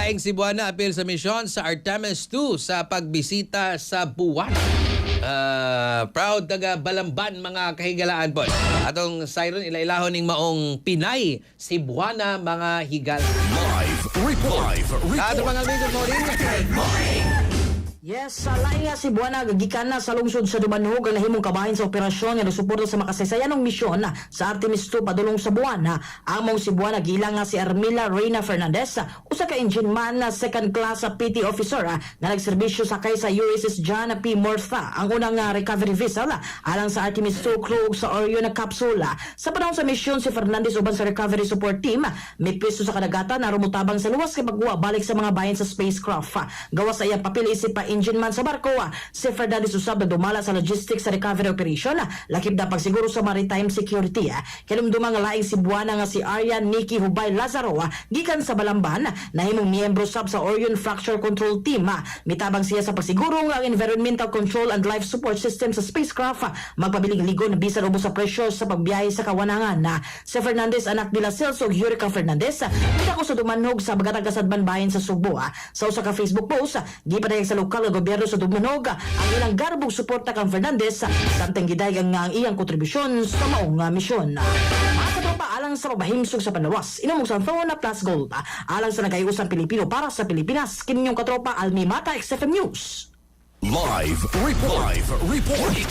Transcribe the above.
Laing Cebuana appeal sa misyon sa Artemis 2 sa pagbisita sa buwan. Proud taga Balamban mga kahigalaan po. Atong siren ilailahon ning maong Pinay Cebuana mga higal. Live report. Ato mga good morning. Yes, sa laing nga Cebuana gikan na sa lungsod sa Dumanhog ang nahimong kabahin sa operasyon nga nasuporta sa makasaysayanong misyon sa Artemis 2 padulong sa buwan. Among Cebuana gilang nga si Armila Reyna Fernandez, usa ka engine man na second class PT officer nga nagserbisyo sakay sa USS John P. Murtha ang unang recovery vessel alang sa Artemis 2 crew sa Orion na kapsula. Sa panahon sa misyon si Fernandez uban sa recovery support team may pwesto sa kadagatan na rumutabang sa luwas kay pagguwa balik sa mga bahin sa spacecraft. Gawas sa iyang papel isip pa engine man sa barko, si Fernandez usab na dumala sa logistics sa recovery operation, lakip na pagsiguro sa maritime security. Kinumdumang laing Cebuana nga si Arya Nikki Hubay Lazaro, gikan sa Balamban, nahimong miyembro sab sa Orion Fracture Control Team. Mitabang siya sa pagsiguro nga ang environmental control and life support system sa spacecraft, magpabiling ligon bisan ubos sa pressure sa pagbiyahe sa kawanangan. Si Fernandez anak nila Celso Yurica Fernandez, kita ko sa Dumanhog sa Bagatang Kasadban bahin sa Subo. Sa usa ka Facebook post, gipadayag sa lokal nga gobyerno sa Dumanog ang ilang garbong suporta kang Fernandez samtang gidayag ang iyang kontribusyon sa maong misyon. Mga katropa, alang sa pabahimsog sa panlawas, inumog sa Thona Plus Gold, alang sa nagayusang Pilipino para sa Pilipinas, kininyong katropa Almi Mata XFM News. Live report.